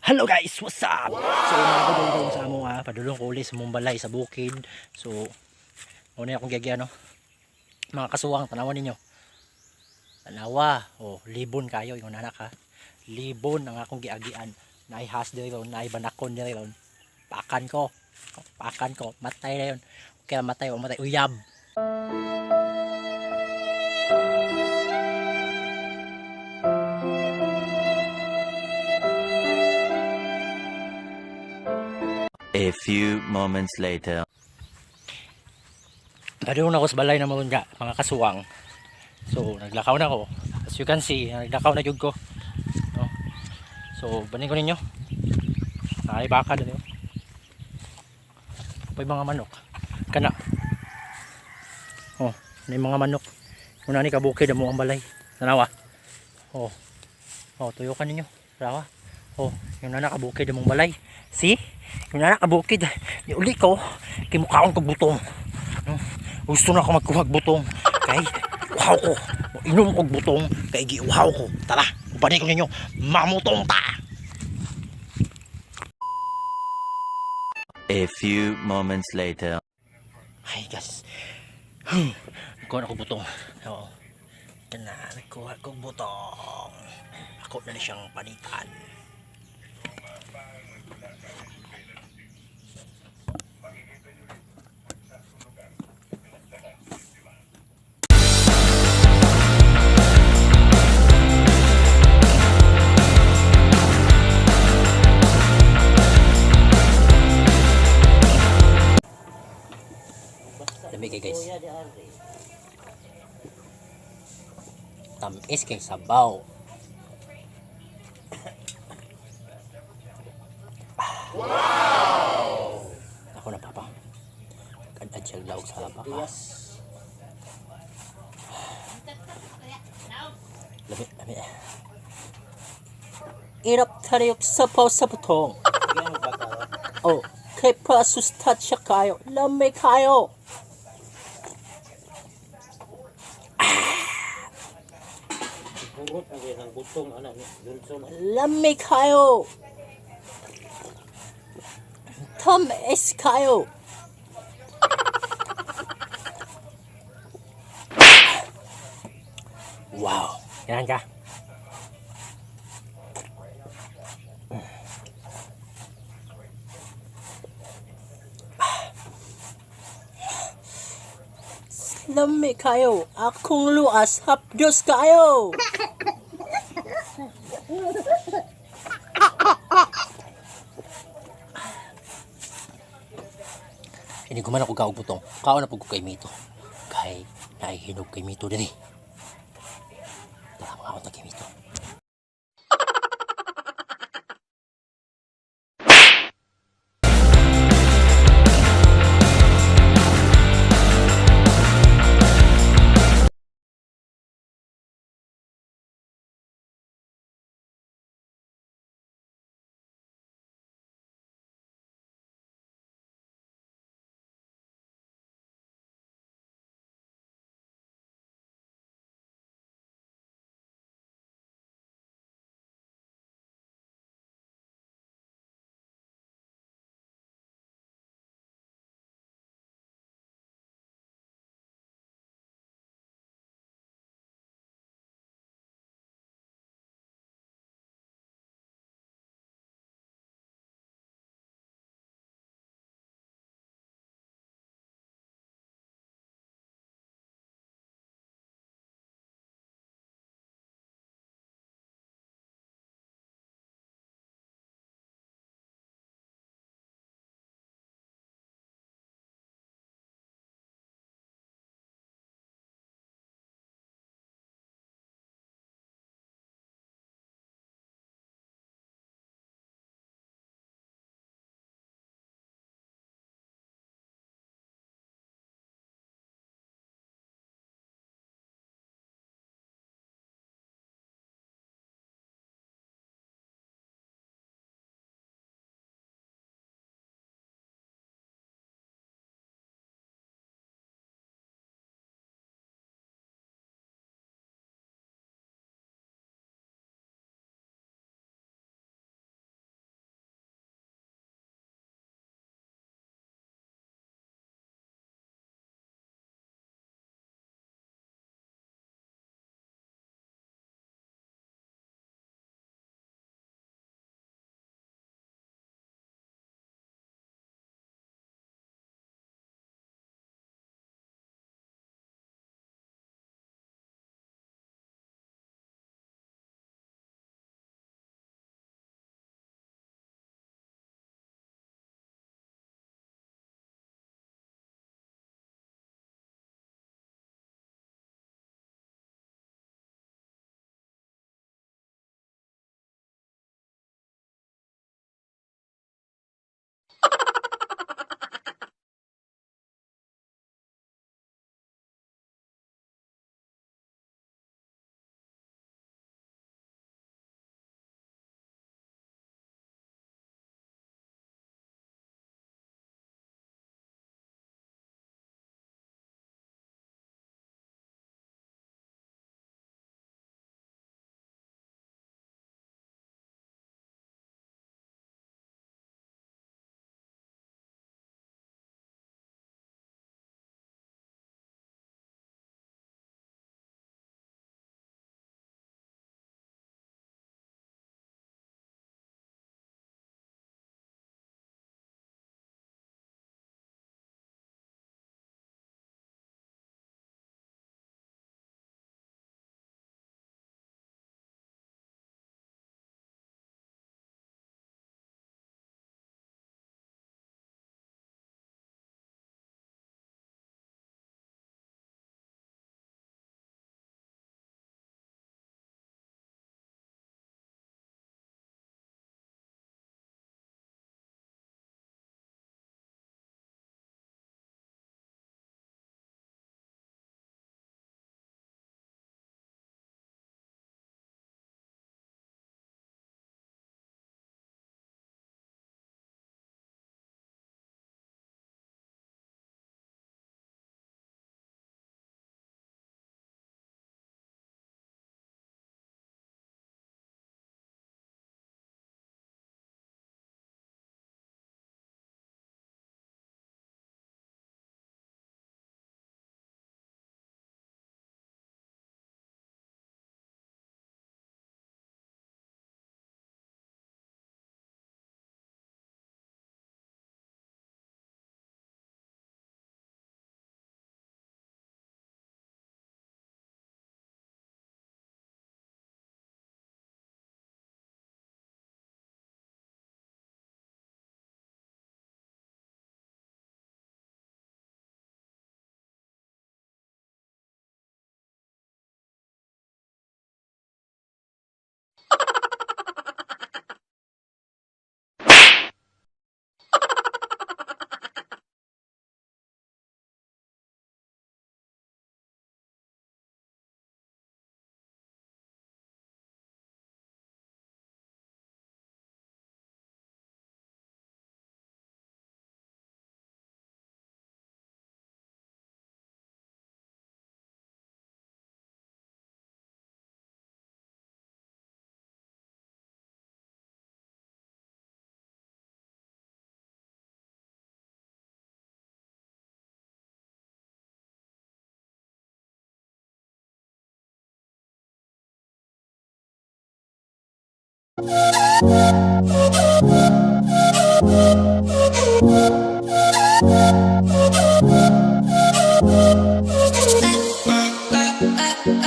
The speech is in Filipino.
Hello guys, what's up? So nagpadulong sa amo padulong ko ulit sa mong balay sa bukid. So una akong gagya no. Mga kasuwang tanawan ninyo. Tanawa, libon kayo yung anak ha. Libon ang akong giagian. Naihas diri ron, naibanakon diri ron. Pakan ko. Pakan ko, matay na yun. Kaya matay o matay uyab. A few moments later. Padulong ako sa balay na mga kasuwang. So naglakaw na ako. As you can see, naglakaw na jud ko. No? So banin ko ninyo. Ay baka dito. May mga manok. Kana. May mga manok. Una ni kabukid mo ang balay. Tanawa. Tuyukan ninyo. Tanawa. Yung nakabukid mong balay. See? Yung nakabukid. Ni uli ko, kimukhaon ko butong. Gusto na ako magkuhag butong. Kay uhaw ko. Inom ko butong. Kay giuhaw ko. Tara, upanin ko ninyo. Mamutong ta! A few moments later. Ay guys. Nagkuha na ko butong. Oo. Nagkuha ko butong. Ako na siyang panitan. Dami kay guys. Tamis kay sabaw. Wow! Ako na papa. Kadad siya lawag sa bakas. Lami. Irap tariyok sapaw sa butong. Kay pasustat siya kayo. Lami kayo. Lami kayo. Tamis kayo. Wow. Yan ka. Lami kayo. Akong luas hapdos kayo. Hindi ko man ako kaog butong. Kao na po ko kay Mito. Kay naihinog kay Mito diri. Tara mga kay Mito.